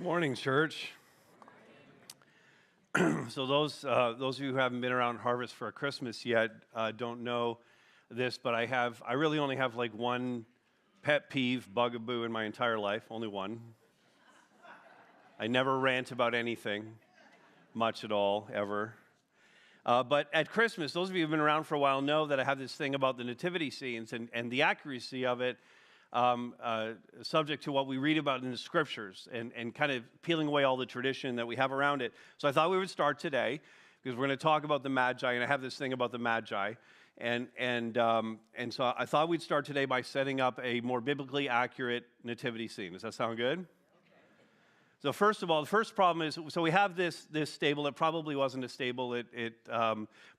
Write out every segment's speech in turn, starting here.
Morning, church. So those of you who haven't been around Harvest for Christmas yet don't know this, but I really only have like one pet peeve, bugaboo in my entire life, only one. I never rant about anything, much at all, ever. But at Christmas, those of you who've been around for a while know that I have this thing about the nativity scenes and the accuracy of it, subject to what we read about in the scriptures and kind of peeling away all the tradition that we have around it. So I thought we would start today because we're going to talk about the Magi, and I have this thing about the Magi. And so I thought we'd start today by setting up a more biblically accurate nativity scene. Does that sound good? So first of all, the first problem is, so we have this stable. It probably wasn't a stable.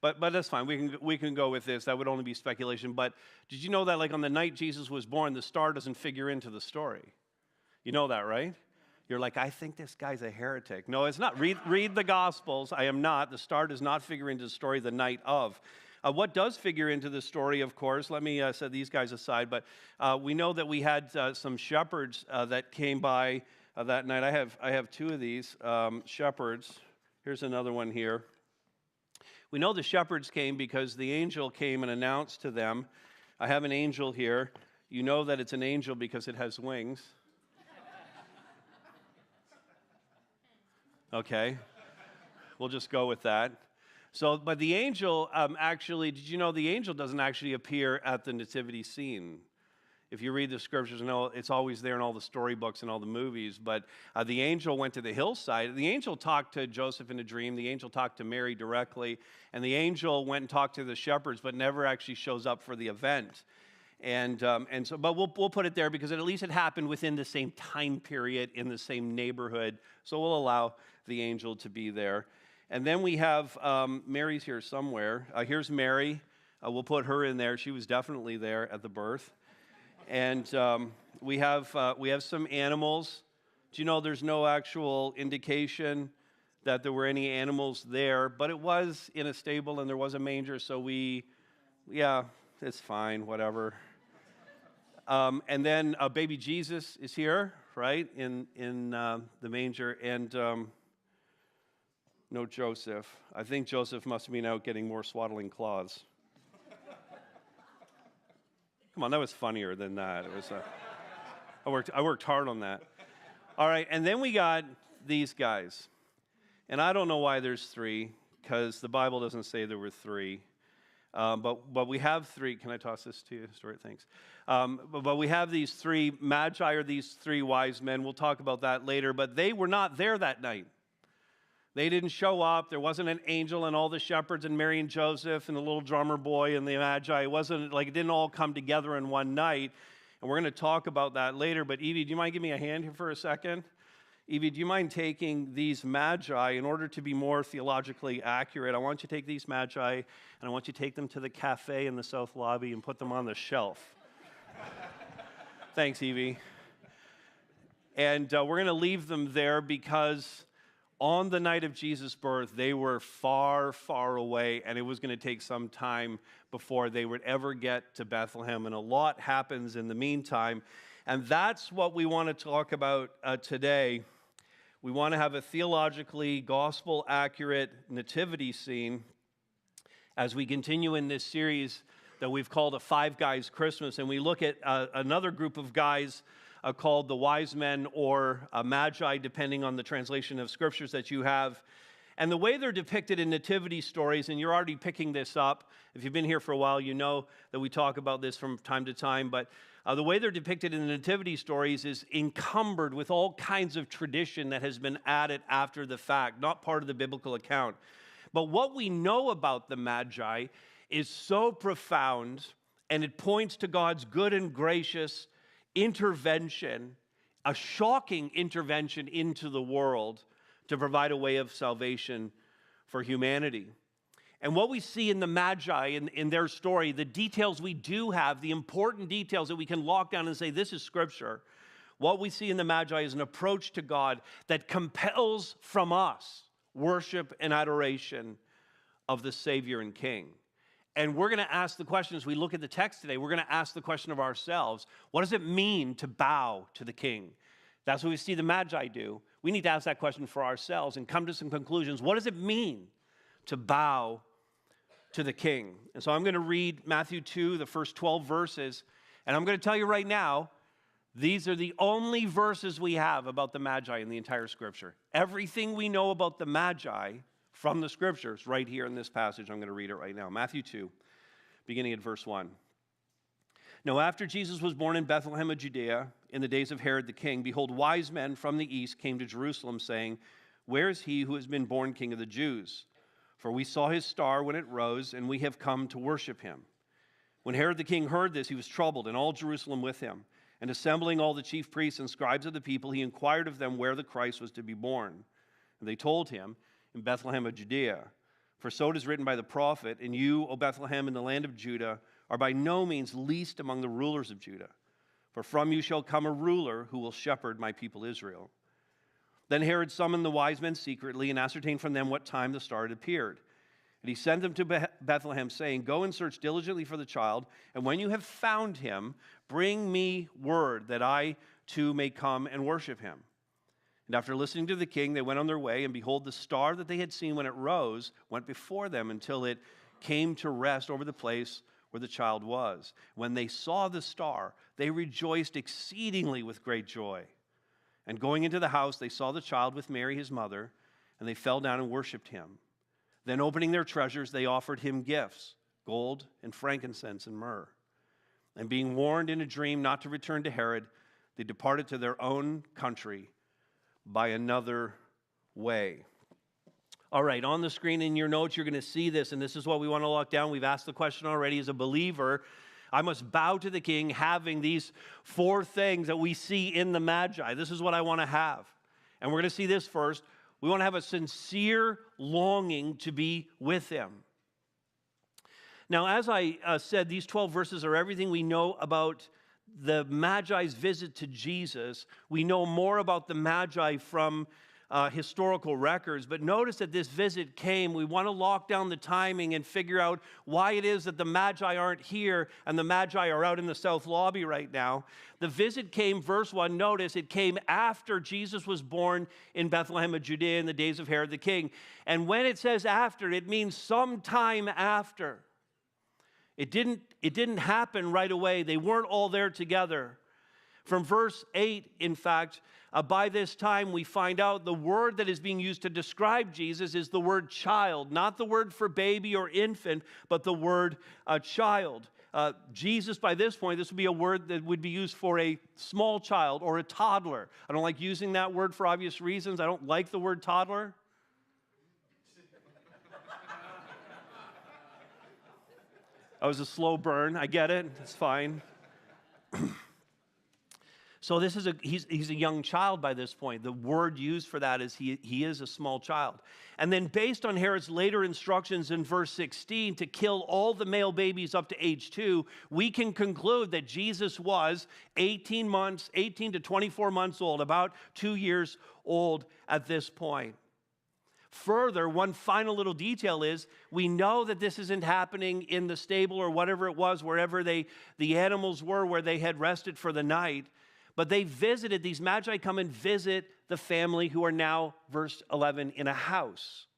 But that's fine. We can go with this. That would only be speculation. But did you know that, like, on the night Jesus was born, the star doesn't figure into the story? You know that, right? You're like, I think this guy's a heretic. No, it's not. Read the Gospels. I am not. The star does not figure into the story the night of. What does figure into the story, of course, let me set these guys aside, but we know that we had some shepherds that came by that night. I have two of these shepherds. Here's another one here. We know the shepherds came because the angel came and announced to them. I have an angel here. You know that it's an angel because it has wings. Okay, we'll just go with that. So, but the angel actually, did you know the angel doesn't actually appear at the nativity scene? If you read the scriptures, you know it's always there in all the storybooks and all the movies, but the angel went to the hillside. The angel talked to Joseph in a dream. The angel talked to Mary directly, and the angel went and talked to the shepherds, but never actually shows up for the event. And so, but we'll put it there because at least it happened within the same time period in the same neighborhood, so we'll allow the angel to be there. And then we have, Mary's here somewhere. Here's Mary. We'll put her in there. She was definitely there at the birth. And we have some animals. Do you know there's no actual indication that there were any animals there, but it was in a stable and there was a manger, so it's fine, whatever. And then baby Jesus is here, right, in the manger, and no Joseph. I think Joseph must have been out getting more swaddling cloths. Come on, that was funnier than that. It was. I worked hard on that. All right, and then we got these guys, and I don't know why there's three, because the Bible doesn't say there were three. But we have three. Can I toss this to you? Sorry, thanks. But we have these three Magi, or these three wise men. We'll talk about that later. But they were not there that night. They didn't show up. There wasn't an angel and all the shepherds and Mary and Joseph and the little drummer boy and the Magi. It wasn't like it didn't all come together in one night. And we're going to talk about that later. But Evie, do you mind giving me a hand here for a second? Evie, do you mind taking these Magi in order to be more theologically accurate? I want you to take these Magi and I want you to take them to the cafe in the South Lobby and put them on the shelf. Thanks, Evie. And we're going to leave them there because on the night of Jesus' birth, they were far, far away, and it was going to take some time before they would ever get to Bethlehem, and a lot happens in the meantime, and that's what we want to talk about today. We want to have a theologically gospel-accurate nativity scene as we continue in this series that we've called a Five Guys Christmas, and we look at another group of guys called the wise men or Magi, depending on the translation of scriptures that you have. And the way they're depicted in nativity stories, and you're already picking this up. If you've been here for a while, you know that we talk about this from time to time. But the way they're depicted in the nativity stories is encumbered with all kinds of tradition that has been added after the fact, not part of the biblical account. But what we know about the Magi is so profound, and it points to God's good and gracious intervention, a shocking intervention into the world to provide a way of salvation for humanity. And what we see in the Magi, in their story, the details we do have, the important details that we can lock down and say, this is Scripture. What we see in the Magi is an approach to God that compels from us worship and adoration of the Savior and King. And we're going to ask the question, as we look at the text today, we're going to ask the question of ourselves, what does it mean to bow to the King? That's what we see the Magi do. we need to ask that question for ourselves and come to some conclusions. What does it mean to bow to the King? And so I'm going to read Matthew 2, the first 12 verses, and I'm going to tell you right now, these are the only verses we have about the Magi in the entire Scripture. Everything we know about the Magi from the Scriptures right here in this passage. I'm going to read it right now. Matthew 2, beginning at verse 1. Now after Jesus was born in Bethlehem of Judea, in the days of Herod the king, behold, wise men from the east came to Jerusalem, saying, Where is he who has been born King of the Jews? For we saw his star when it rose, and we have come to worship him. When Herod the king heard this, he was troubled, and all Jerusalem with him. And assembling all the chief priests and scribes of the people, he inquired of them where the Christ was to be born. And they told him, In Bethlehem of Judea. For so it is written by the prophet, And you, O Bethlehem, in the land of Judah, are by no means least among the rulers of Judah. For from you shall come a ruler who will shepherd my people Israel. Then Herod summoned the wise men secretly and ascertained from them what time the star had appeared. And he sent them to Bethlehem, saying, Go and search diligently for the child, and when you have found him, bring me word that I too may come and worship him. And after listening to the king, they went on their way, and behold, the star that they had seen when it rose went before them until it came to rest over the place where the child was. When they saw the star, they rejoiced exceedingly with great joy. And going into the house, they saw the child with Mary, his mother, and they fell down and worshipped him. Then opening their treasures, they offered him gifts, gold and frankincense and myrrh. And being warned in a dream not to return to Herod, they departed to their own country by another way. All right, on the screen in your notes, you're going to see this, and this is what we want to lock down. We've asked the question already. As a believer, I must bow to the King, having these four things that we see in the Magi. This is what I want to have. And we're going to see this first. We want to have a sincere longing to be with him. Now, as I said, these 12 verses are everything we know about the Magi's visit to Jesus. We know more about the Magi from historical records, but notice that this visit came. We want to lock down the timing and figure out why it is that the Magi aren't here and the Magi are out in the south lobby right now. The visit came, verse 1, notice it came after Jesus was born in Bethlehem of Judea in the days of Herod the king. And when it says after, it means sometime after. It didn't happen right away. They weren't all there together. From verse 8, in fact, by this time we find out the word that is being used to describe Jesus is the word child, not the word for baby or infant, but the word child. Jesus, by this point, this would be a word that would be used for a small child or a toddler. I don't like using that word for obvious reasons. I don't like the word toddler. That was a slow burn. I get it. It's fine. So this is he's a young child by this point. The word used for that is he is a small child. And then based on Herod's later instructions in verse 16 to kill all the male babies up to age 2, we can conclude that Jesus was 18 to 24 months old, about 2 years old at this point. Further, one final little detail is we know that this isn't happening in the stable or whatever it was, wherever the animals were, where they had rested for the night. But they visited, these Magi come and visit the family who are now, verse 11, in a house.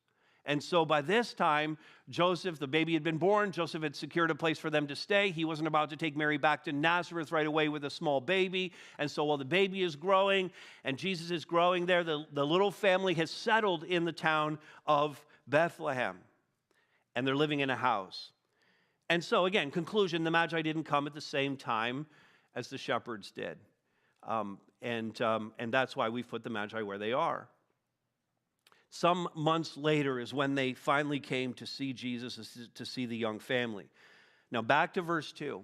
And so by this time, Joseph, the baby had been born. Joseph had secured a place for them to stay. He wasn't about to take Mary back to Nazareth right away with a small baby. And so while the baby is growing and Jesus is growing there, the little family has settled in the town of Bethlehem. And they're living in a house. And so again, conclusion, the Magi didn't come at the same time as the shepherds did. And that's why we've put the Magi where they are. Some months later is when they finally came to see Jesus, to see the young family. Now back to verse 2.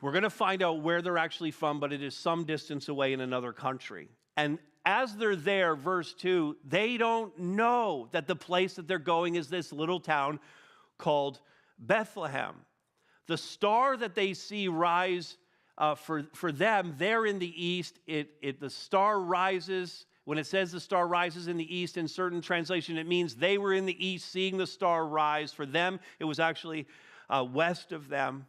We're going to find out where they're actually from, but it is some distance away in another country. And as they're there, verse 2, they don't know that the place that they're going is this little town called Bethlehem. The star that they see rise for them, they're in the east. The star rises. When it says the star rises in the east, in certain translation, it means they were in the east seeing the star rise. For them, it was actually west of them.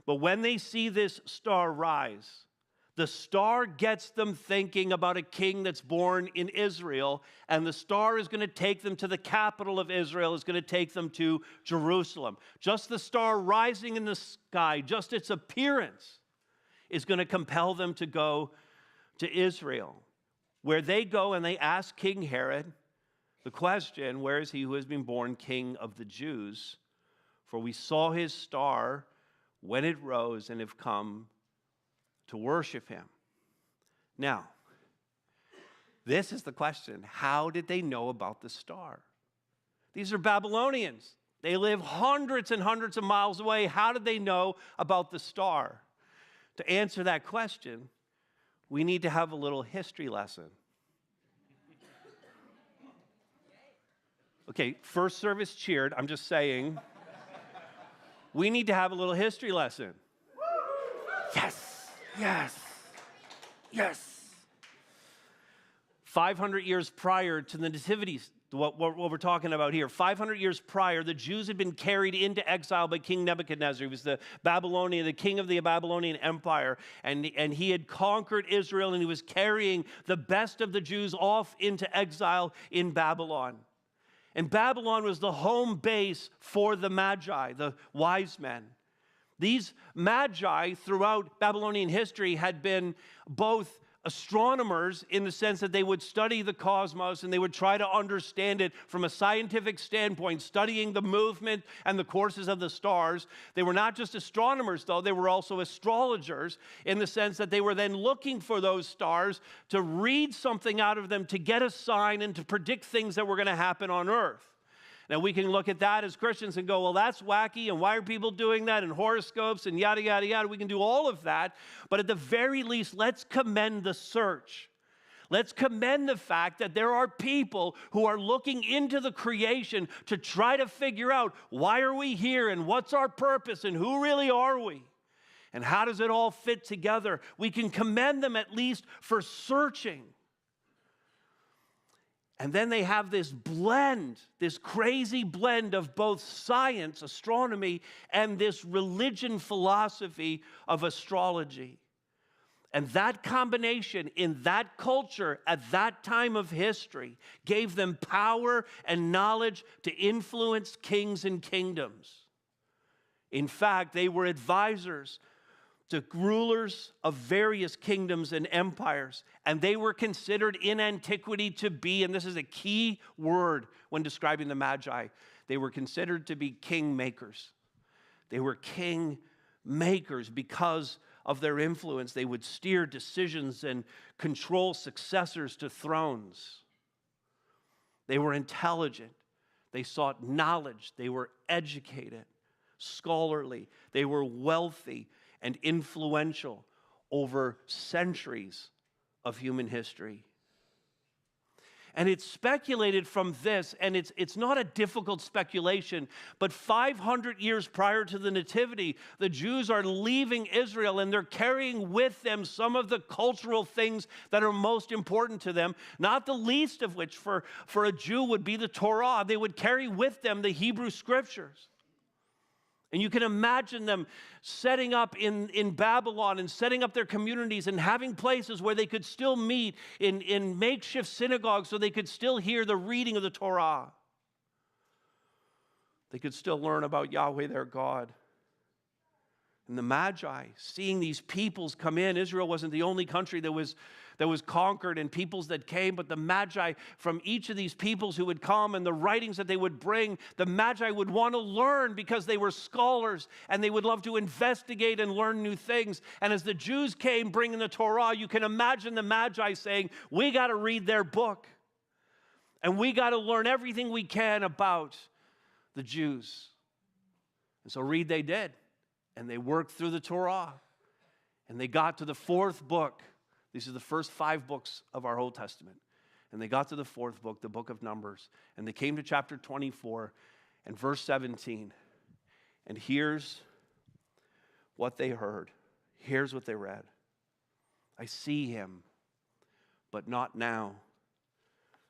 But when they see this star rise, The star gets them thinking about a king that's born in Israel, and the star is going to take them to the capital of Israel, is going to take them to Jerusalem. Just the star rising in the sky, just its appearance, is going to compel them to go to Israel, where they go and they ask King Herod the question, where is he who has been born King of the Jews? For we saw his star when it rose and have come to worship him. Now, this is the question. How did they know about the star? These are Babylonians. They live hundreds and hundreds of miles away. How did they know about the star? To answer that question, we need to have a little history lesson. Okay, first service cheered. I'm just saying, we need to have a little history lesson. Yes, yes, yes. 500 years prior to the Nativity, what we're talking about here, 500 years prior, the Jews had been carried into exile by King Nebuchadnezzar. He was the king of the Babylonian Empire, and he had conquered Israel, and he was carrying the best of the Jews off into exile in Babylon. And Babylon was the home base for the Magi, the wise men. These Magi throughout Babylonian history had been both astronomers in the sense that they would study the cosmos and they would try to understand it from a scientific standpoint, studying the movement and the courses of the stars. They were not just astronomers, though. They were also astrologers in the sense that they were then looking for those stars to read something out of them, to get a sign and to predict things that were going to happen on earth. Now, we can look at that as Christians and go, well, that's wacky, and why are people doing that, and horoscopes, and yada, yada, yada. We can do all of that, but at the very least, let's commend the search. Let's commend the fact that there are people who are looking into the creation to try to figure out, why are we here, and what's our purpose, and who really are we, and how does it all fit together? We can commend them at least for searching. And then they have this blend, this crazy blend of both science, astronomy, and this religion philosophy of astrology. And that combination in that culture at that time of history gave them power and knowledge to influence kings and kingdoms. In fact, they were advisors to rulers of various kingdoms and empires, and they were considered in antiquity to be, and this is a key word when describing the Magi, they were considered to be king makers. They were king makers because of their influence. They would steer decisions and control successors to thrones. They were intelligent. They sought knowledge. They were educated, scholarly. They were wealthy and influential over centuries of human history. And it's speculated from this, and it's not a difficult speculation, but 500 years prior to the Nativity, the Jews are leaving Israel, and they're carrying with them some of the cultural things that are most important to them, not the least of which for a Jew would be the Torah. They would carry with them the Hebrew Scriptures. And you can imagine them setting up in Babylon and setting up their communities and having places where they could still meet in makeshift synagogues so they could still hear the reading of the Torah. They could still learn about Yahweh, their God. And the Magi, seeing these peoples come in, Israel wasn't the only country that was conquered and peoples that came, but the Magi from each of these peoples who would come and the writings that they would bring, the Magi would want to learn because they were scholars and they would love to investigate and learn new things. And as the Jews came bringing the Torah, you can imagine the Magi saying, we got to read their book and we got to learn everything we can about the Jews. And so read they did. And they worked through the Torah. And they got to the fourth book. These are the first 5 books of our Old Testament. And they got to the fourth book, the book of Numbers. And they came to chapter 24 and verse 17. And here's what they heard. Here's what they read. I see him, but not now.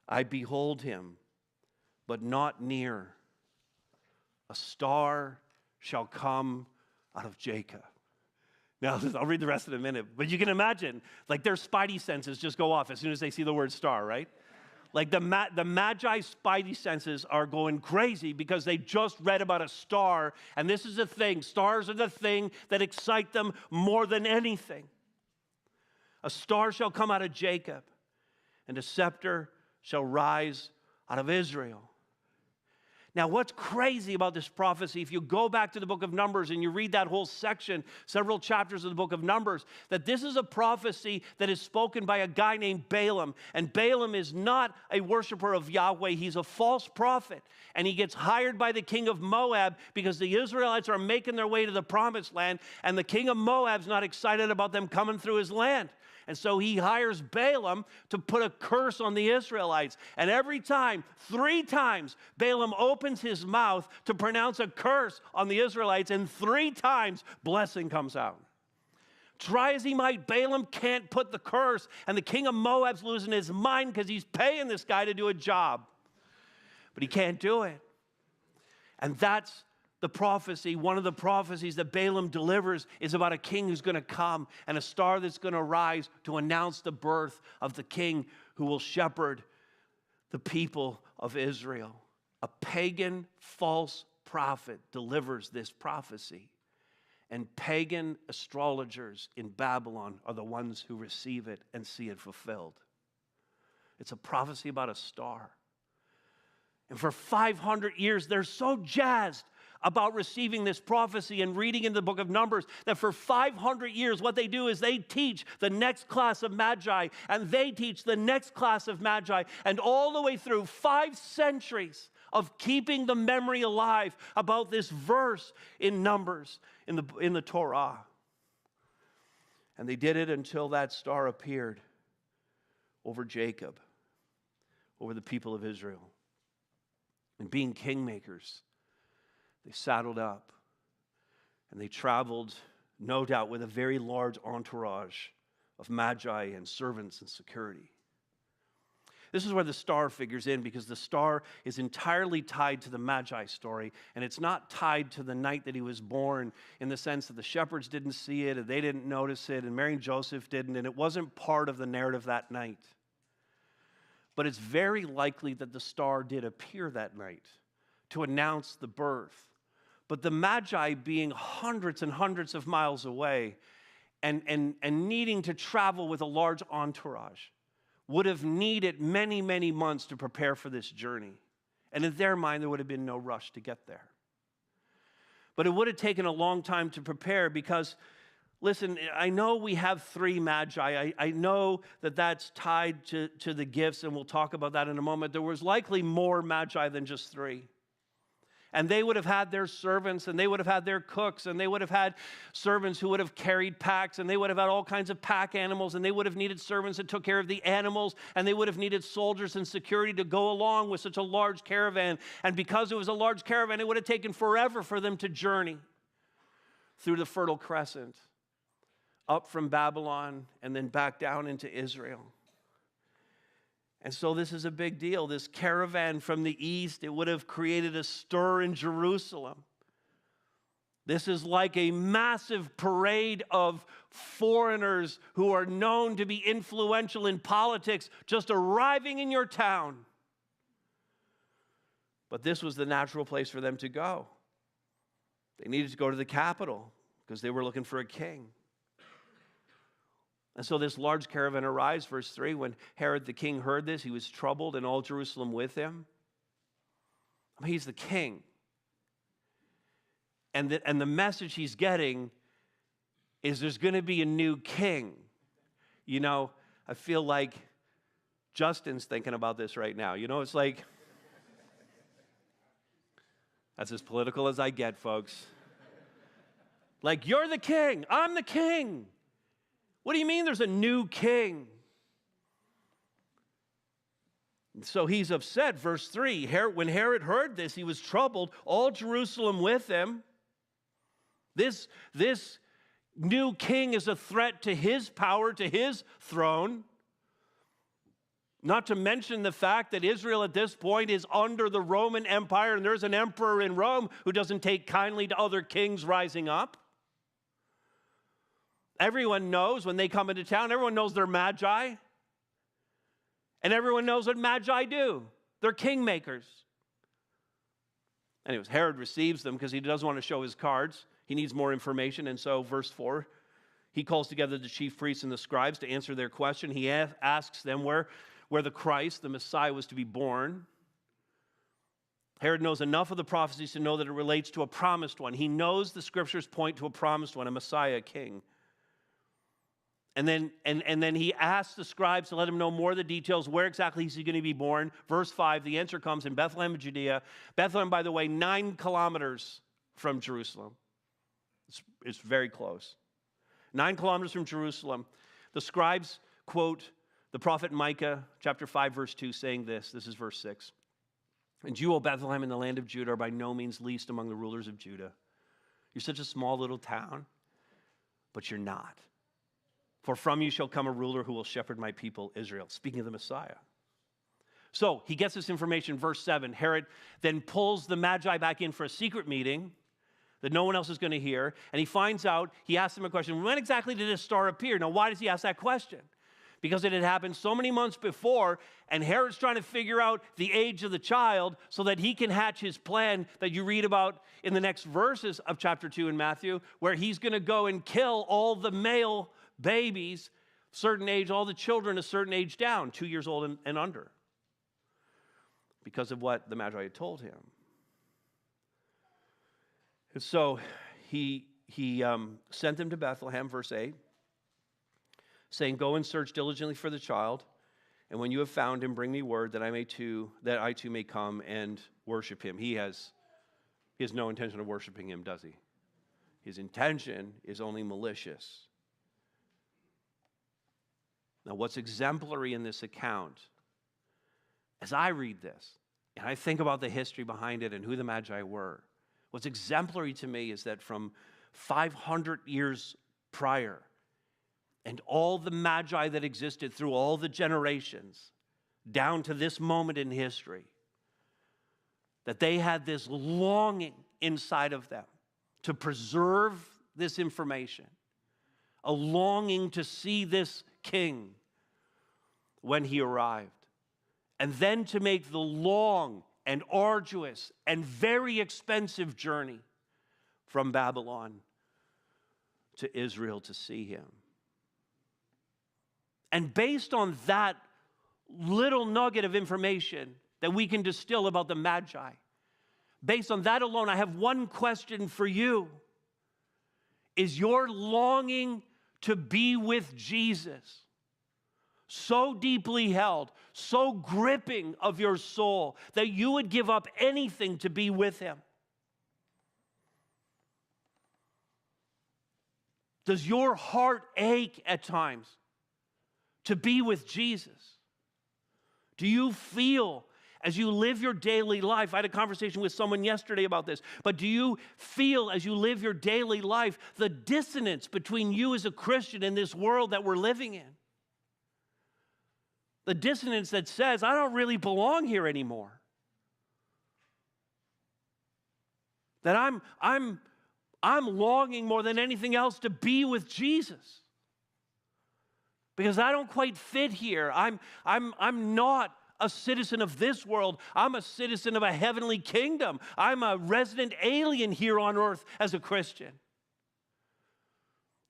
I behold him, but not near. A star shall come out of Jacob. Now, I'll read the rest in a minute. But you can imagine, like their spidey senses just go off as soon as they see the word star, right? Like the Magi spidey senses are going crazy because they just read about a star. And this is the thing. Stars are the thing that excite them more than anything. A star shall come out of Jacob, and a scepter shall rise out of Israel. Now, what's crazy about this prophecy, if you go back to the book of Numbers and you read that whole section, several chapters of the book of Numbers, that this is a prophecy that is spoken by a guy named Balaam. And Balaam is not a worshiper of Yahweh. He's a false prophet. And he gets hired by the king of Moab because the Israelites are making their way to the promised land, and the king of Moab's not excited about them coming through his land. And so he hires Balaam to put a curse on the Israelites. And every time, 3 times, Balaam opens his mouth to pronounce a curse on the Israelites, and 3 times blessing comes out. Try as he might, Balaam can't put the curse, and the king of Moab's losing his mind because he's paying this guy to do a job. But he can't do it. And that's the prophecy. One of the prophecies that Balaam delivers is about a king who's going to come and a star that's going to rise to announce the birth of the king who will shepherd the people of Israel. A pagan false prophet delivers this prophecy, and pagan astrologers in Babylon are the ones who receive it and see it fulfilled. It's a prophecy about a star. And for 500 years, they're so jazzed about receiving this prophecy and reading in the book of Numbers that for 500 years what they do is they teach the next class of Magi, and they teach the next class of Magi, and all the way through 5 centuries of keeping the memory alive about this verse in Numbers in the Torah. And they did it until that star appeared over Jacob, over the people of Israel. And being kingmakers, they saddled up and they traveled, no doubt, with a very large entourage of Magi and servants and security. This is where the star figures in, because the star is entirely tied to the Magi story, and it's not tied to the night that he was born in the sense that the shepherds didn't see it and they didn't notice it and Mary and Joseph didn't, and it wasn't part of the narrative that night. But it's very likely that the star did appear that night to announce the birth. But the Magi, being hundreds and hundreds of miles away and needing to travel with a large entourage, would have needed many, many months to prepare for this journey. And in their mind, there would have been no rush to get there. But it would have taken a long time to prepare because, listen, I know we have 3 Magi. I know that that's tied to the gifts, and we'll talk about that in a moment. There was likely more Magi than just 3. And they would have had their servants, and they would have had their cooks, and they would have had servants who would have carried packs, and they would have had all kinds of pack animals, and they would have needed servants that took care of the animals, and they would have needed soldiers and security to go along with such a large caravan. And because it was a large caravan, it would have taken forever for them to journey through the Fertile Crescent, up from Babylon, and then back down into Israel. And so this is a big deal. This caravan from the east, it would have created a stir in Jerusalem. This is like a massive parade of foreigners who are known to be influential in politics just arriving in your town. But this was the natural place for them to go. They needed to go to the capital because they were looking for a king. And so this large caravan arrives, verse 3, when Herod the king heard this, he was troubled, and all Jerusalem with him. I mean, he's the king. And the message he's getting is there's going to be a new king. You know, I feel like Justin's thinking about this right now. You know, it's like, that's as political as I get, folks. Like, you're the king, I'm the king. What do you mean there's a new king? So he's upset. Verse 3, when Herod heard this, he was troubled, all Jerusalem with him. This new king is a threat to his power, to his throne. Not to mention the fact that Israel at this point is under the Roman Empire, and there's an emperor in Rome who doesn't take kindly to other kings rising up. Everyone knows when they come into town, everyone knows they're Magi. And everyone knows what Magi do. They're kingmakers. Anyways, Herod receives them because he doesn't want to show his cards. He needs more information. And so, verse 4, he calls together the chief priests and the scribes to answer their question. He asks them where the Christ, the Messiah, was to be born. Herod knows enough of the prophecies to know that it relates to a promised one. He knows the scriptures point to a promised one, a Messiah, a king. And then he asks the scribes to let him know more of the details. Where exactly is he going to be born? Verse 5, the answer comes in Bethlehem of Judea. Bethlehem, by the way, 9 kilometers from Jerusalem. It's very close. 9 kilometers from Jerusalem. The scribes quote the prophet Micah, chapter 5, verse 2, saying this. This is verse 6. And you, O Bethlehem, in the land of Judah, are by no means least among the rulers of Judah. You're such a small little town, but you're not. For from you shall come a ruler who will shepherd my people Israel. Speaking of the Messiah. So he gets this information, verse 7. Herod then pulls the Magi back in for a secret meeting that no one else is going to hear. And he finds out, he asks them a question. When exactly did this star appear? Now, why does he ask that question? Because it had happened so many months before, and Herod's trying to figure out the age of the child so that he can hatch his plan that you read about in the next verses of chapter 2 in Matthew, where he's going to go and kill all the male babies, certain age, all the children a certain age down, 2 years old and under, because of what the Magi had told him. And so he sent them to Bethlehem, verse 8, saying, go and search diligently for the child, and when you have found him, bring me word that I too may come and worship him. He has no intention of worshiping him, does he? His intention is only malicious. Now, what's exemplary in this account, as I read this, and I think about the history behind it and who the Magi were, what's exemplary to me is that from 500 years prior, and all the Magi that existed through all the generations, down to this moment in history, that they had this longing inside of them to preserve this information, a longing to see this king when he arrived, and then to make the long and arduous and very expensive journey from Babylon to Israel to see him. And based on that little nugget of information that we can distill about the Magi, based on that alone, I have one question for you. Is your longing to be with Jesus so deeply held, so gripping of your soul, that you would give up anything to be with him? Does your heart ache at times to be with Jesus? Do you feel, as you live your daily life, I had a conversation with someone yesterday about this, but do you feel as you live your daily life the dissonance between you as a Christian and this world that we're living in? The dissonance that says, I don't really belong here anymore. That I'm longing more than anything else to be with Jesus. Because I don't quite fit here. I'm not a citizen of this world. I'm a citizen of a heavenly kingdom. I'm a resident alien here on earth as a Christian.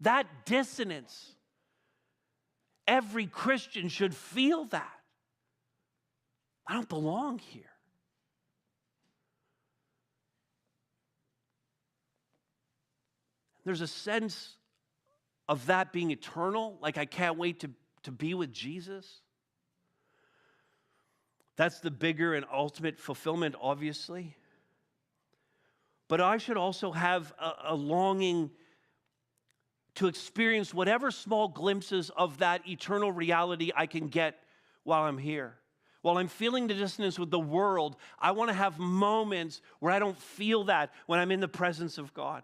That dissonance, every Christian should feel that. I don't belong here. There's a sense of that being eternal, like I can't wait to be with Jesus. That's the bigger and ultimate fulfillment, obviously. But I should also have a longing to experience whatever small glimpses of that eternal reality I can get while I'm here. While I'm feeling the dissonance with the world, I want to have moments where I don't feel that when I'm in the presence of God.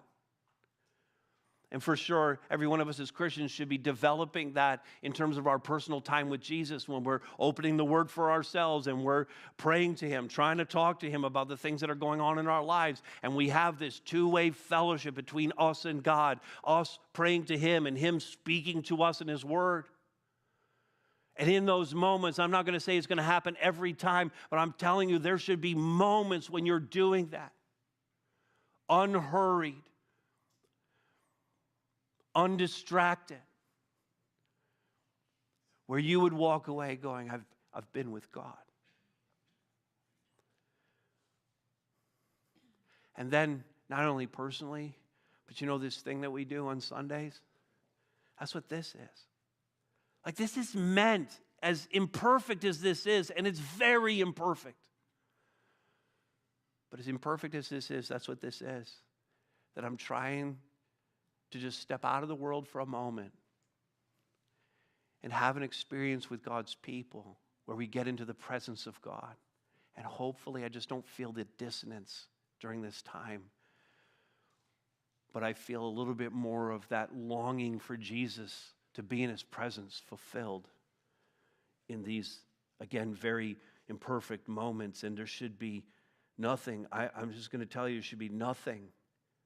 And for sure, every one of us as Christians should be developing that in terms of our personal time with Jesus when we're opening the Word for ourselves and we're praying to Him, trying to talk to Him about the things that are going on in our lives. And we have this two-way fellowship between us and God, us praying to Him and Him speaking to us in His Word. And in those moments, I'm not going to say it's going to happen every time, but I'm telling you there should be moments when you're doing that. Unhurried. Undistracted, where you would walk away going, I've been with God. And then, not only personally, but you know this thing that we do on Sundays? That's what this is. Like, this is meant, as imperfect as this is, and it's very imperfect. But as imperfect as this is, that's what this is. That I'm trying to just step out of the world for a moment and have an experience with God's people where we get into the presence of God. And hopefully I just don't feel the dissonance during this time, but I feel a little bit more of that longing for Jesus to be in His presence fulfilled in these, again, very imperfect moments. And there should be nothing, I'm just going to tell you, there should be nothing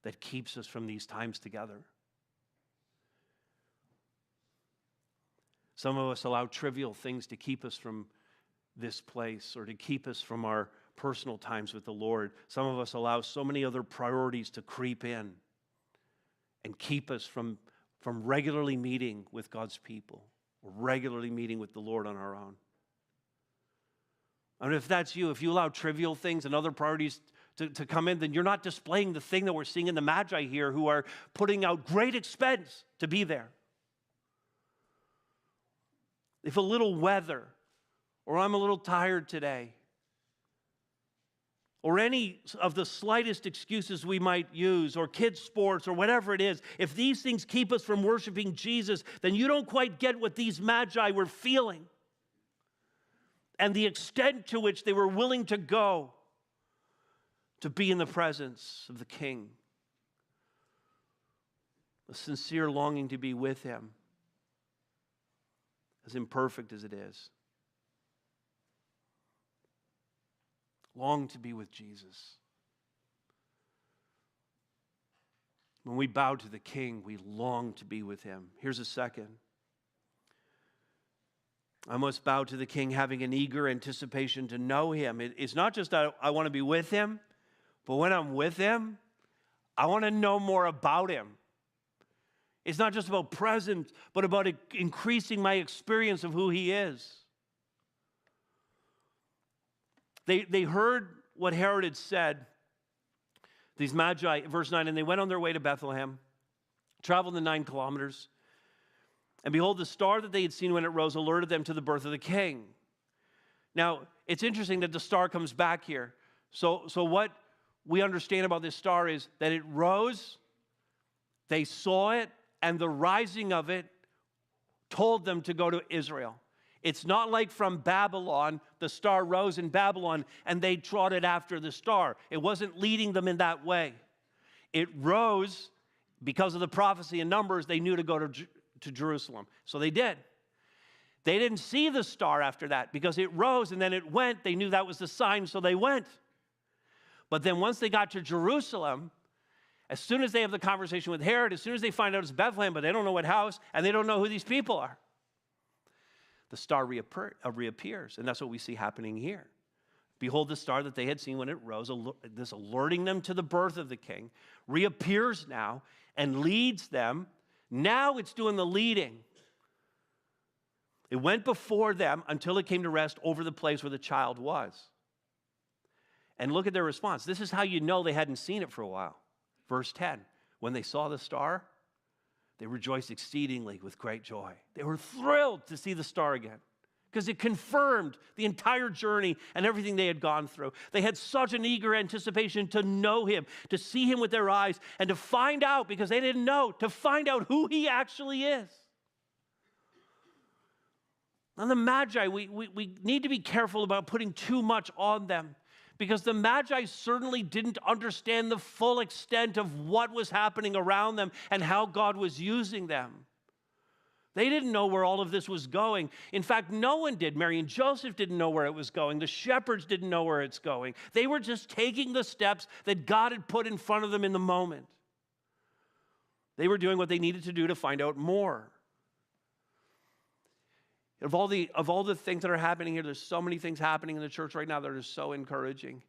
that keeps us from these times together. Some of us allow trivial things to keep us from this place or to keep us from our personal times with the Lord. Some of us allow so many other priorities to creep in and keep us from regularly meeting with God's people, or regularly meeting with the Lord on our own. I mean, if that's you, if you allow trivial things and other priorities to come in, then you're not displaying the thing that we're seeing in the Magi here, who are putting out great expense to be there. If a little weather, or I'm a little tired today, or any of the slightest excuses we might use, or kids' sports, or whatever it is, if these things keep us from worshiping Jesus, then you don't quite get what these Magi were feeling and the extent to which they were willing to go to be in the presence of the King. A sincere longing to be with Him, as imperfect as it is. Long to be with Jesus. When we bow to the King, we long to be with Him. Here's a second. I must bow to the King having an eager anticipation to know Him. It's not just I want to be with Him, but when I'm with Him, I want to know more about Him. It's not just about presence, but about increasing my experience of who He is. They heard what Herod had said, these Magi, verse 9, and they went on their way to Bethlehem, traveled the 9 kilometers, and behold, the star that they had seen when it rose alerted them to the birth of the King. Now, it's interesting that the star comes back here. So what we understand about this star is that it rose, they saw it, and the rising of it told them to go to Israel. It's not like from Babylon, the star rose in Babylon, and they trotted after the star. It wasn't leading them in that way. It rose because of the prophecy in Numbers. They knew to go to Jerusalem. So they did. They didn't see the star after that because it rose and then it went. They knew that was the sign, so they went. But then once they got to Jerusalem, as soon as they have the conversation with Herod, as soon as they find out it's Bethlehem, but they don't know what house, and they don't know who these people are, the star reappears, and that's what we see happening here. Behold, the star that they had seen when it rose, this alerting them to the birth of the King, reappears now and leads them. Now it's doing the leading. It went before them until it came to rest over the place where the child was. And look at their response. This is how you know they hadn't seen it for a while. Verse 10, when they saw the star, they rejoiced exceedingly with great joy. They were thrilled to see the star again because it confirmed the entire journey and everything they had gone through. They had such an eager anticipation to know Him, to see Him with their eyes, and to find out, because they didn't know, to find out who He actually is. Now the Magi, we need to be careful about putting too much on them, because the Magi certainly didn't understand the full extent of what was happening around them and how God was using them. They didn't know where all of this was going. In fact, no one did. Mary and Joseph didn't know where it was going. The shepherds didn't know where it's going. They were just taking the steps that God had put in front of them in the moment. They were doing what they needed to do to find out more. Of all the things that are happening here, there's so many things happening in the church right now that are so encouraging.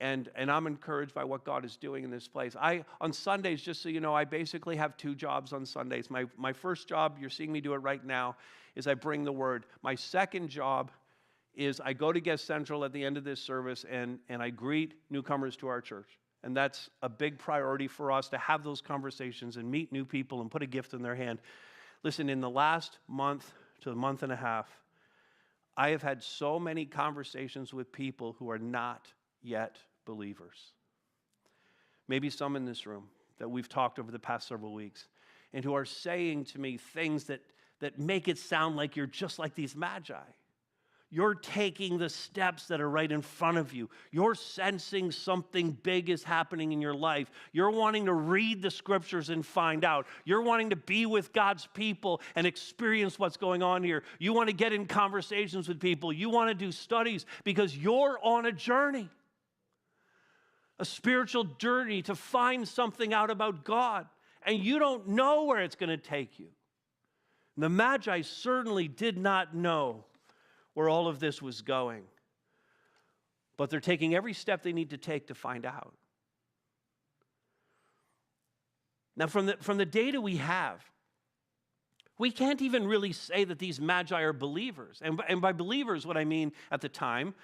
And I'm encouraged by what God is doing in this place. On Sundays, just so you know, I basically have two jobs on Sundays. My first job, you're seeing me do it right now, is I bring the word. My second job is I go to Guest Central at the end of this service and I greet newcomers to our church. And that's a big priority for us, to have those conversations and meet new people and put a gift in their hand. Listen, in the last month to a month and a half, I have had so many conversations with people who are not yet believers. Maybe some in this room that we've talked over the past several weeks, and who are saying to me things that make it sound like you're just like these Magi. You're taking the steps that are right in front of you. You're sensing something big is happening in your life. You're wanting to read the scriptures and find out. You're wanting to be with God's people and experience what's going on here. You want to get in conversations with people. You want to do studies because you're on a journey, a spiritual journey to find something out about God, and you don't know where it's going to take you. The Magi certainly did not know where all of this was going, but they're taking every step they need to take to find out. Now, from the data we have, we can't even really say that these Magi are believers. And by believers, what I mean at the time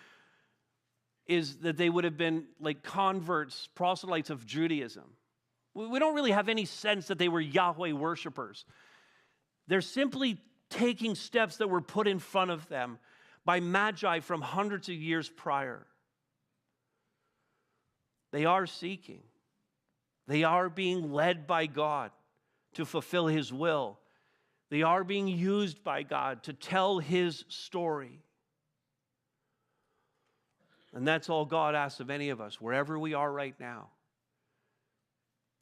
is that they would have been like converts, proselytes of Judaism. We don't really have any sense that they were Yahweh worshipers. They're simply taking steps that were put in front of them by Magi from hundreds of years prior. They are seeking. They are being led by God to fulfill His will. They are being used by God to tell His story. And that's all God asks of any of us, wherever we are right now.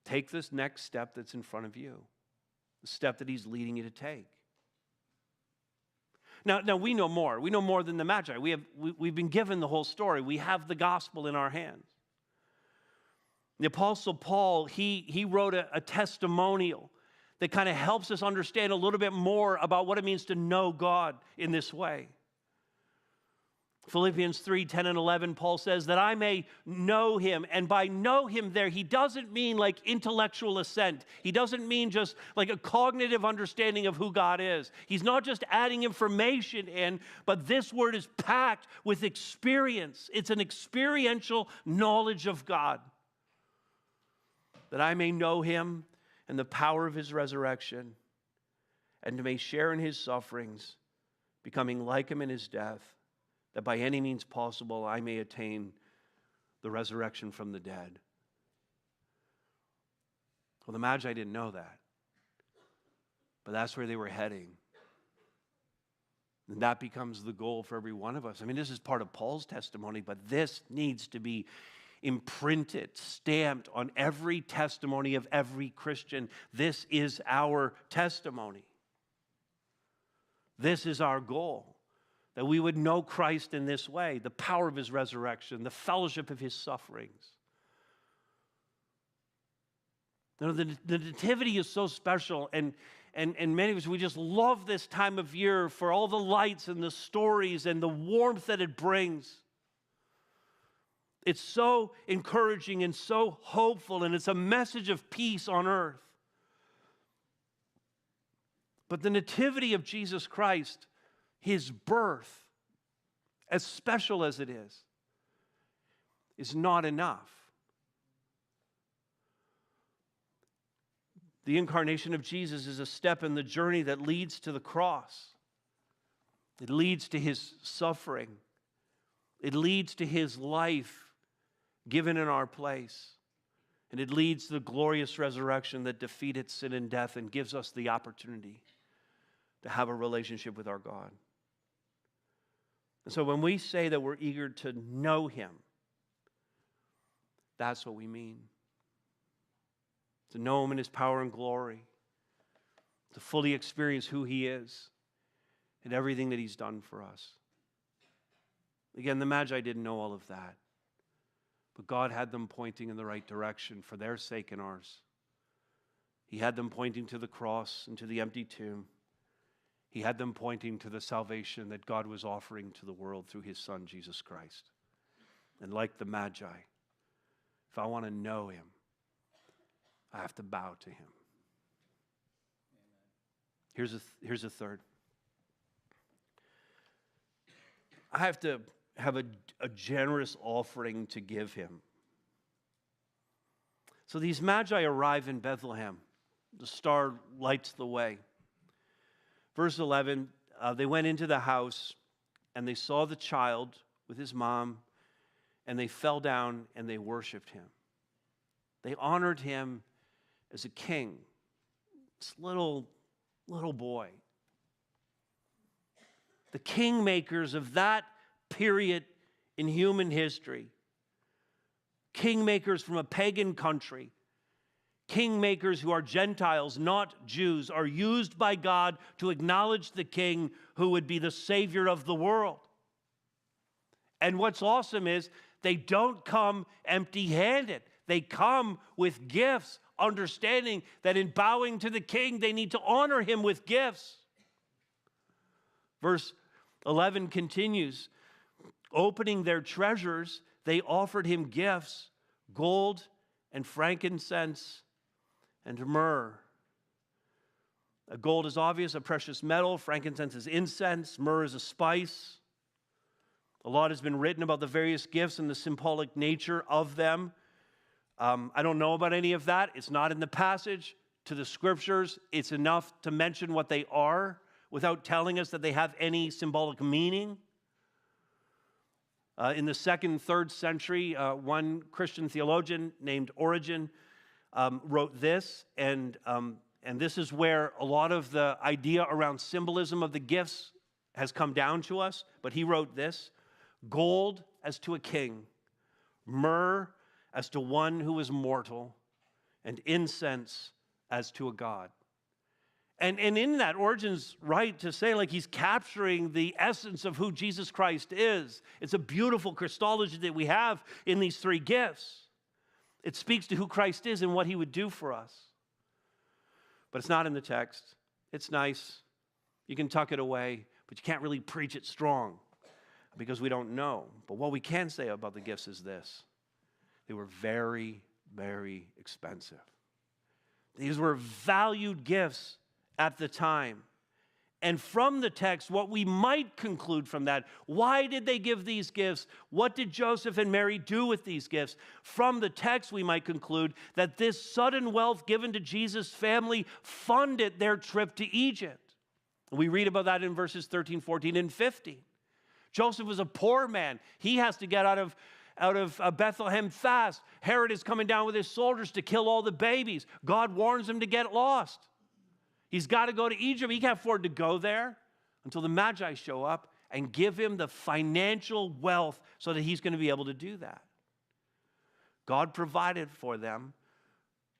Take this next step that's in front of you, the step that He's leading you to take. Now we know more. We know more than the Magi. We've been given the whole story. We have the gospel in our hands. The Apostle Paul, he wrote a testimonial that kind of helps us understand a little bit more about what it means to know God in this way. Philippians 3:10 and 11, Paul says that I may know Him. And by know Him there, he doesn't mean like intellectual assent. He doesn't mean just like a cognitive understanding of who God is. He's not just adding information in, but this word is packed with experience. It's an experiential knowledge of God. That I may know Him and the power of His resurrection, and may share in His sufferings, becoming like Him in His death, that by any means possible I may attain the resurrection from the dead. Well, the Magi didn't know that, but that's where they were heading. And that becomes the goal for every one of us. I mean, this is part of Paul's testimony, but this needs to be imprinted, stamped on every testimony of every Christian. This is our testimony. This is our goal. That we would know Christ in this way, the power of His resurrection, the fellowship of His sufferings. You know, the nativity is so special, and many of us, we just love this time of year for all the lights and the stories and the warmth that it brings. It's so encouraging and so hopeful, and it's a message of peace on earth. But the nativity of Jesus Christ, His birth, as special as it is not enough. The incarnation of Jesus is a step in the journey that leads to the cross. It leads to His suffering. It leads to His life given in our place. And it leads to the glorious resurrection that defeated sin and death and gives us the opportunity to have a relationship with our God. And so when we say that we're eager to know Him, That's what we mean. To know him in his power and glory. To fully experience who he is and everything that he's done for us. Again, the Magi didn't know all of that. But God had them pointing in the right direction for their sake and ours. He had them pointing to the cross and to the empty tomb. He had them pointing to the salvation that God was offering to the world through his Son, Jesus Christ. And like the Magi, if I want to know him, I have to bow to him. Here's a third. I have to have a generous offering to give him. So these Magi arrive in Bethlehem. The star lights the way. Verse 11, they went into the house and they saw the child with his mom, and they fell down and they worshiped him. They honored him as a king, this little boy. The kingmakers of that period in human history, kingmakers from a pagan country, kingmakers who are Gentiles, not Jews, are used by God to acknowledge the king who would be the savior of the world. And what's awesome is they don't come empty-handed. They come with gifts, understanding that in bowing to the king, they need to honor him with gifts. Verse 11 continues, opening their treasures, they offered him gifts, gold and frankincense and myrrh. Gold is obvious, a precious metal. Frankincense is incense. Myrrh is a spice. A lot has been written about the various gifts and the symbolic nature of them. I don't know about any of that. It's not in the passage to the scriptures. It's enough to mention what they are without telling us that they have any symbolic meaning. In the 2nd and 3rd century, one Christian theologian named Origen wrote this, and this is where a lot of the idea around symbolism of the gifts has come down to us. But he wrote this: gold as to a king, myrrh as to one who is mortal, and incense as to a god. And in that, Origen's right to say, like, he's capturing the essence of who Jesus Christ is. It's a beautiful Christology that we have in these three gifts. It speaks to who Christ is and what he would do for us. But it's not in the text. It's nice. You can tuck it away, but you can't really preach it strong because we don't know. But what we can say about the gifts is this: they were very, very expensive. These were valued gifts at the time. And from the text, what we might conclude from that, why did they give these gifts? What did Joseph and Mary do with these gifts? From the text, we might conclude that this sudden wealth given to Jesus' family funded their trip to Egypt. We read about that in verses 13, 14, and 15. Joseph was a poor man. He has to get out of Bethlehem fast. Herod is coming down with his soldiers to kill all the babies. God warns him to get lost. He's got to go to Egypt. He can't afford to go there until the Magi show up and give him the financial wealth so that he's going to be able to do that. God provided for them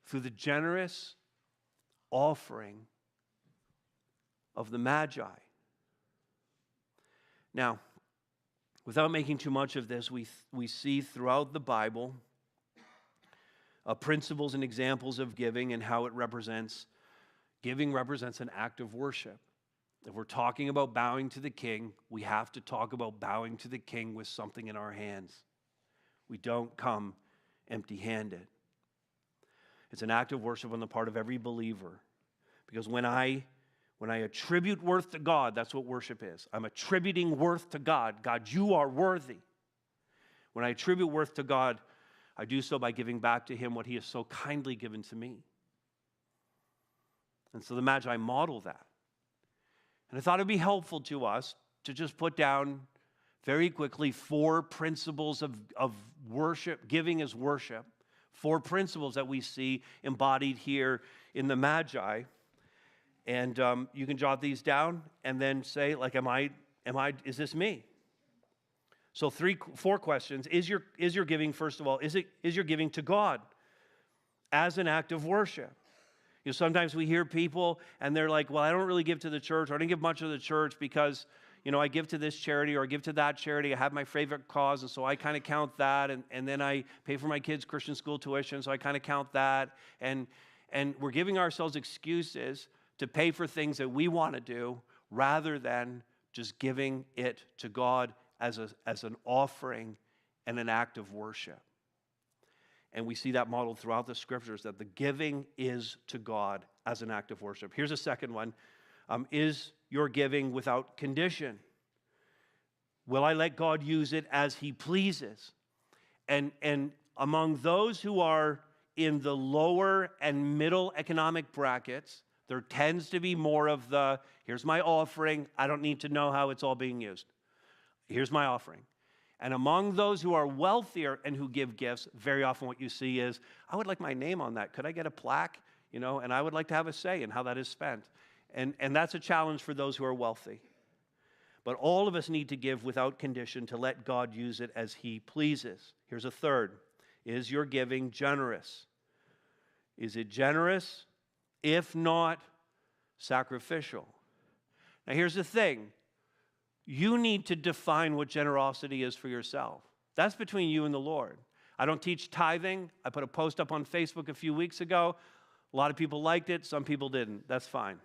through the generous offering of the Magi. Now, without making too much of this, we see throughout the Bible principles and examples of giving and how it represents. Giving represents an act of worship. If we're talking about bowing to the king, we have to talk about bowing to the king with something in our hands. We don't come empty-handed. It's an act of worship on the part of every believer. Because when I attribute worth to God, that's what worship is. I'm attributing worth to God. God, you are worthy. When I attribute worth to God, I do so by giving back to him what he has so kindly given to me. And so the Magi model that. And I thought it would be helpful to us to just put down very quickly 4 principles of worship, giving as worship, 4 principles that we see embodied here in the Magi. And you can jot these down and then say, like, is this me? So 4 questions. Is your giving, first of all, is your giving to God as an act of worship? You know, sometimes we hear people and they're like, well, I don't really give to the church, or I don't give much to the church because, you know, I give to this charity or I give to that charity. I have my favorite cause, and so I kind of count that. And then I pay for my kids' Christian school tuition, so I kind of count that. And we're giving ourselves excuses to pay for things that we want to do rather than just giving it to God as an offering and an act of worship. And we see that modeled throughout the scriptures, that the giving is to God as an act of worship. Here's a second one. Is your giving without condition? Will I let God use it as he pleases? And among those who are in the lower and middle economic brackets, there tends to be more of the, here's my offering, I don't need to know how it's all being used. Here's my offering. And among those who are wealthier and who give gifts, very often what you see is, I would like my name on that. Could I get a plaque? You know, and I would like to have a say in how that is spent. And that's a challenge for those who are wealthy. But all of us need to give without condition, to let God use it as he pleases. Here's a third. Is your giving generous? Is it generous? If not, sacrificial. Now here's the thing. You need to define what generosity is for yourself. That's between you and the Lord. I don't teach tithing. I put a post up on Facebook a few weeks ago. A lot of people liked it. Some people didn't. That's fine.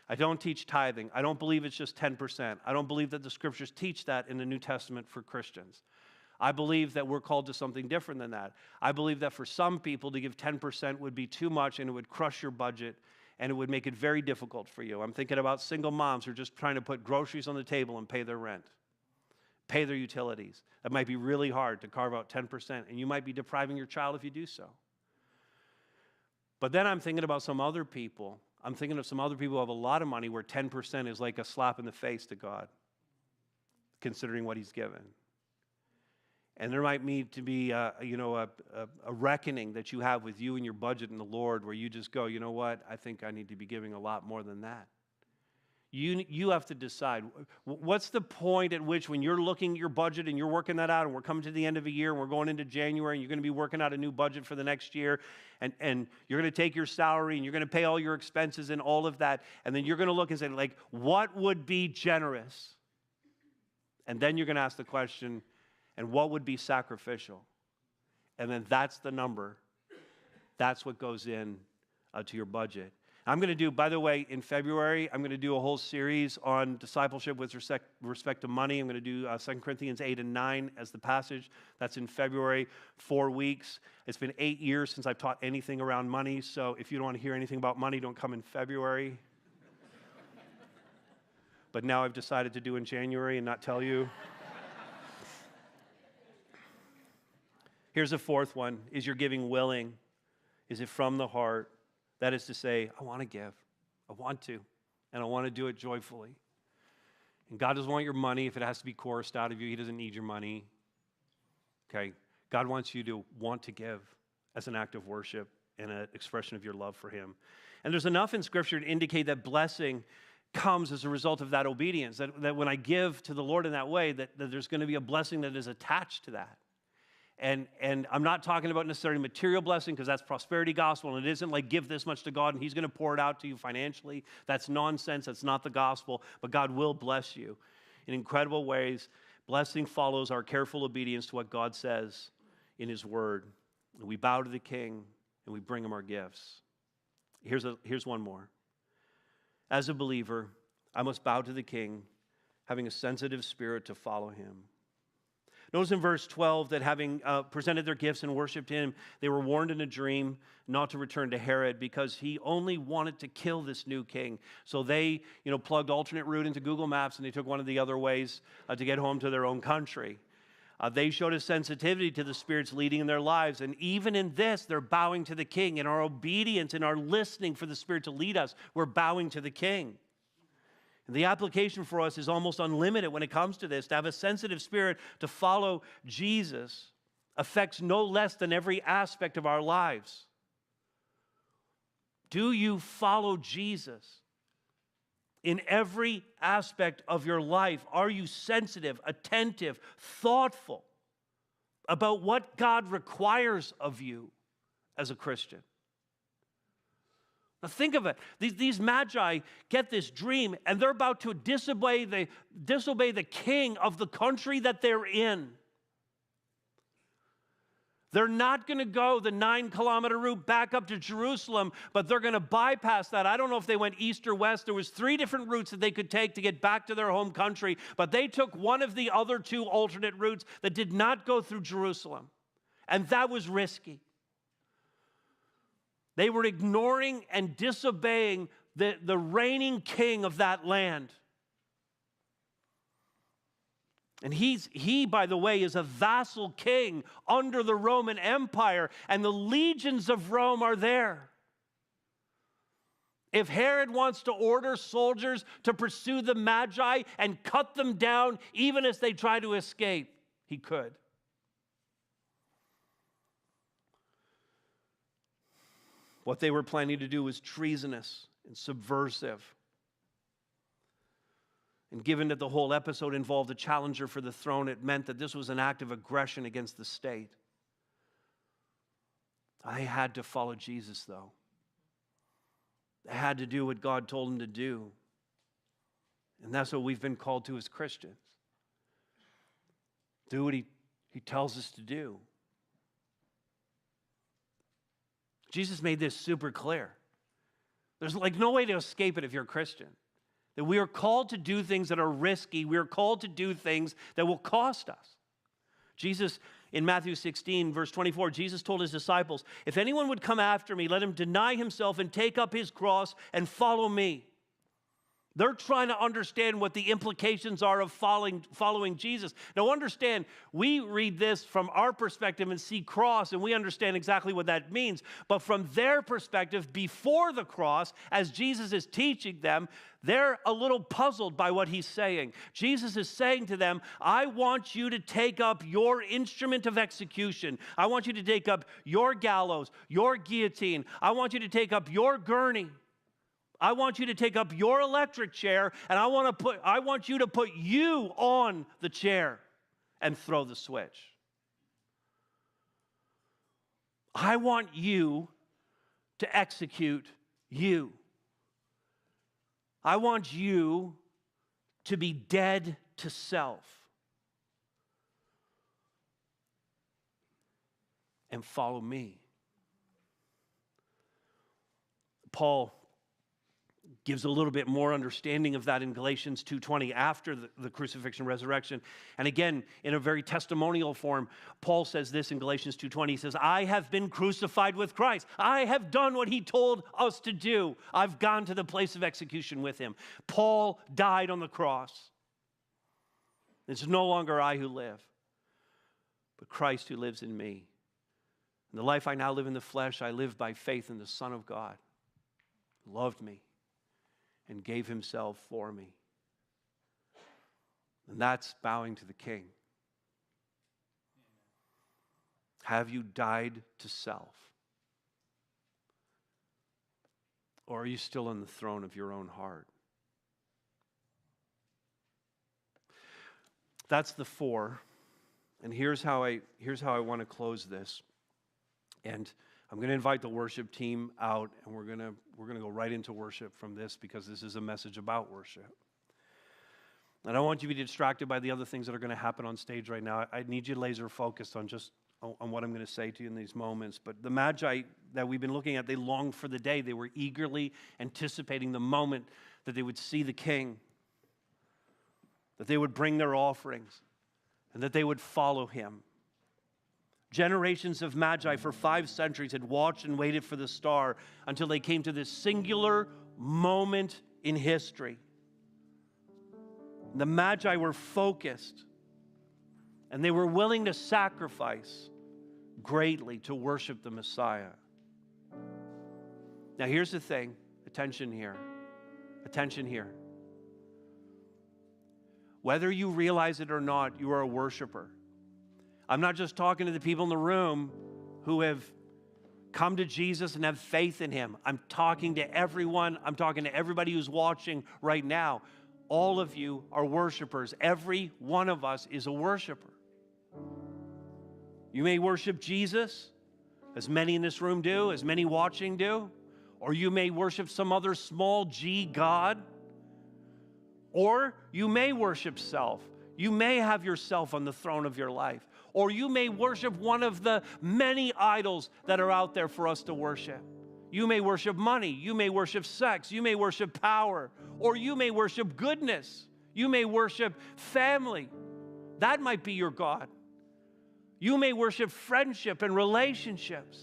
I don't teach tithing. I don't believe it's just 10%. I don't believe that the scriptures teach that in the New Testament for Christians. I believe that we're called to something different than that. I believe that for some people to give 10% would be too much, and it would crush your budget, and it would make it very difficult for you. I'm thinking about single moms who are just trying to put groceries on the table and pay their rent, pay their utilities. That might be really hard to carve out 10%, and you might be depriving your child if you do so. But then I'm thinking about some other people. I'm thinking of some other people who have a lot of money where 10% is like a slap in the face to God, considering what he's given. And there might need to be a reckoning that you have with you and your budget and the Lord, where you just go, you know what, I think I need to be giving a lot more than that. You have to decide. What's the point at which, when you're looking at your budget and you're working that out, and we're coming to the end of a year and we're going into January and you're going to be working out a new budget for the next year, and you're going to take your salary and you're going to pay all your expenses and all of that, and then you're going to look and say, like, what would be generous? And then you're going to ask the question, and what would be sacrificial? And then that's the number. That's what goes in to your budget. I'm going to do, by the way, in February, I'm going to do a whole series on discipleship with respect to money. I'm going to do 2 Corinthians 8 and 9 as the passage. That's in February, 4 weeks. It's been 8 years since I've taught anything around money, so if you don't want to hear anything about money, don't come in February. But now I've decided to do in January and not tell you. Here's a fourth one. Is your giving willing? Is it from the heart? That is to say, I want to give. I want to. And I want to do it joyfully. And God doesn't want your money if it has to be coerced out of you. He doesn't need your money. Okay? God wants you to want to give as an act of worship and an expression of your love for him. And there's enough in Scripture to indicate that blessing comes as a result of that obedience. That when I give to the Lord in that way, that there's going to be a blessing that is attached to that. And I'm not talking about necessarily material blessing, because that's prosperity gospel, and it isn't like give this much to God and he's going to pour it out to you financially. That's nonsense. That's not the gospel. But God will bless you in incredible ways. Blessing follows our careful obedience to what God says in his word. And we bow to the King and we bring him our gifts. Here's one more. As a believer, I must bow to the King, having a sensitive spirit to follow him. Notice in verse 12 that having presented their gifts and worshiped him, they were warned in a dream not to return to Herod, because he only wanted to kill this new king. So they, plugged alternate route into Google Maps, and they took one of the other ways to get home to their own country. They showed a sensitivity to the Spirit's leading in their lives. And even in this, they're bowing to the King. In our obedience, in our listening for the Spirit to lead us, we're bowing to the King. And the application for us is almost unlimited when it comes to this. To have a sensitive spirit to follow Jesus affects no less than every aspect of our lives. Do you follow Jesus? In every aspect of your life, are you sensitive, attentive, thoughtful about what God requires of you as a Christian? Now think of it. These Magi get this dream, and they're about to disobey the king of the country that they're in. They're not going to go the 9-kilometer route back up to Jerusalem, but they're going to bypass that. I don't know if they went east or west. There was 3 different routes that they could take to get back to their home country, but they took one of the other 2 alternate routes that did not go through Jerusalem, and that was risky. They were ignoring and disobeying the reigning king of that land. And he, by the way, is a vassal king under the Roman Empire, and the legions of Rome are there. If Herod wants to order soldiers to pursue the Magi and cut them down, even as they try to escape, he could. What they were planning to do was treasonous and subversive. And given that the whole episode involved a challenger for the throne, it meant that this was an act of aggression against the state. I had to follow Jesus, though. I had to do what God told him to do. And that's what we've been called to as Christians. Do what he tells us to do. Jesus made this super clear. There's no way to escape it if you're a Christian. That we are called to do things that are risky. We are called to do things that will cost us. Jesus, in Matthew 16, verse 24, Jesus told his disciples, "If anyone would come after me, let him deny himself and take up his cross and follow me." They're trying to understand what the implications are of following Jesus. Now understand, we read this from our perspective and see cross, and we understand exactly what that means. But from their perspective, before the cross, as Jesus is teaching them, they're a little puzzled by what he's saying. Jesus is saying to them, I want you to take up your instrument of execution. I want you to take up your gallows, your guillotine. I want you to take up your gurney. I want you to take up your electric chair, and I want you to put you on the chair and throw the switch. I want you to execute you. I want you to be dead to self and follow me. Paul gives a little bit more understanding of that in Galatians 2:20 after the crucifixion resurrection. And again, in a very testimonial form, Paul says this in Galatians 2:20. He says, I have been crucified with Christ. I have done what he told us to do. I've gone to the place of execution with him. Paul died on the cross. It's no longer I who live, but Christ who lives in me. And the life I now live in the flesh, I live by faith in the Son of God, who loved me and gave himself for me. And that's bowing to the King. Have you died to self? Or are you still on the throne of your own heart? That's the 4. And here's how I want to close this. And I'm going to invite the worship team out, and we're going to go right into worship from this, because this is a message about worship. And I don't want you to be distracted by the other things that are going to happen on stage right now. I need you laser focused on what I'm going to say to you in these moments. But the Magi that we've been looking at, they longed for the day. They were eagerly anticipating the moment that they would see the King, that they would bring their offerings, and that they would follow him. Generations of Magi for 5 centuries had watched and waited for the star until they came to this singular moment in history. The Magi were focused, and they were willing to sacrifice greatly to worship the Messiah. Now here's the thing. Attention here. Attention here. Whether you realize it or not, you are a worshiper. I'm not just talking to the people in the room who have Come to Jesus and have faith in him. I'm talking to everyone. I'm talking to everybody who's watching right now. All of you are worshipers. Every one of us is a worshiper. You may worship Jesus, as many in this room do, as many watching do, or you may worship some other small g God, or you may worship self. You may have yourself on the throne of your life, or you may worship one of the many idols that are out there for us to worship. You may worship money, you may worship sex, you may worship power, or you may worship goodness. You may worship family. That might be your God. You may worship friendship and relationships.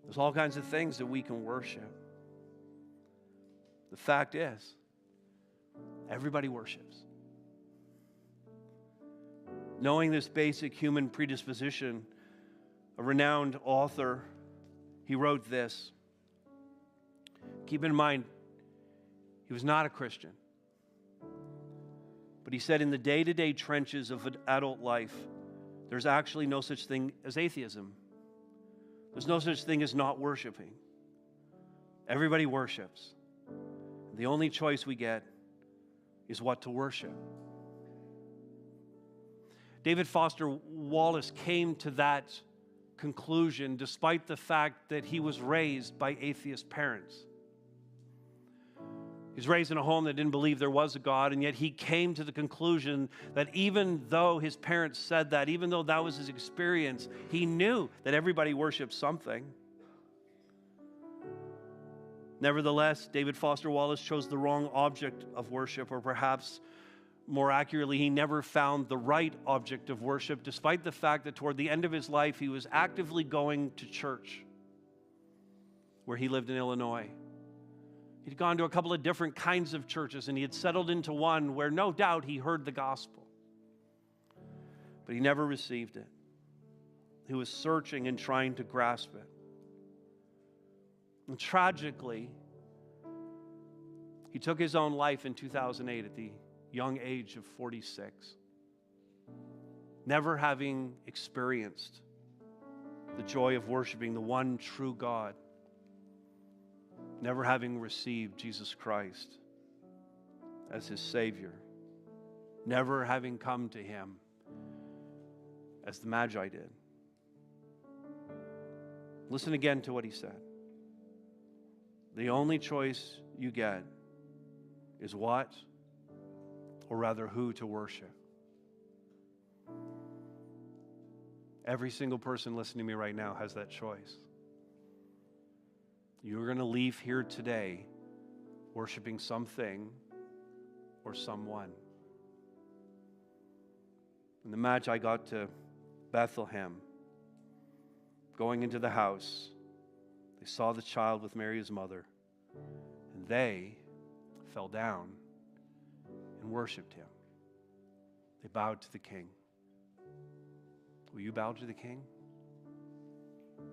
There's all kinds of things that we can worship. The fact is, everybody worships. Knowing this basic human predisposition, a renowned author, he wrote this. Keep in mind, he was not a Christian. But he said, in the day-to-day trenches of adult life, there's actually no such thing as atheism. There's no such thing as not worshiping. Everybody worships. The only choice we get is what to worship. David Foster Wallace came to that conclusion despite the fact that he was raised by atheist parents. He was raised in a home that didn't believe there was a God, and yet he came to the conclusion that even though his parents said that, even though that was his experience, he knew that everybody worships something. Nevertheless, David Foster Wallace chose the wrong object of worship, or perhaps more accurately, he never found the right object of worship, despite the fact that toward the end of his life, he was actively going to church where he lived in Illinois. He'd gone to a couple of different kinds of churches, and he had settled into one where no doubt he heard the gospel. But he never received it. He was searching and trying to grasp it. And tragically, he took his own life in 2008 at the young age of 46, never having experienced the joy of worshiping the one true God, never having received Jesus Christ as his Savior, never having come to him as the Magi did. Listen again to what he said. The only choice you get is what, or rather who, to worship. Every single person listening to me right now has that choice. You're going to leave here today worshiping something or someone. When the Magi got to Bethlehem, going into the house, they saw the child with Mary, his mother, and they fell down and worshiped him. They bowed to the King. Will you bow to the King?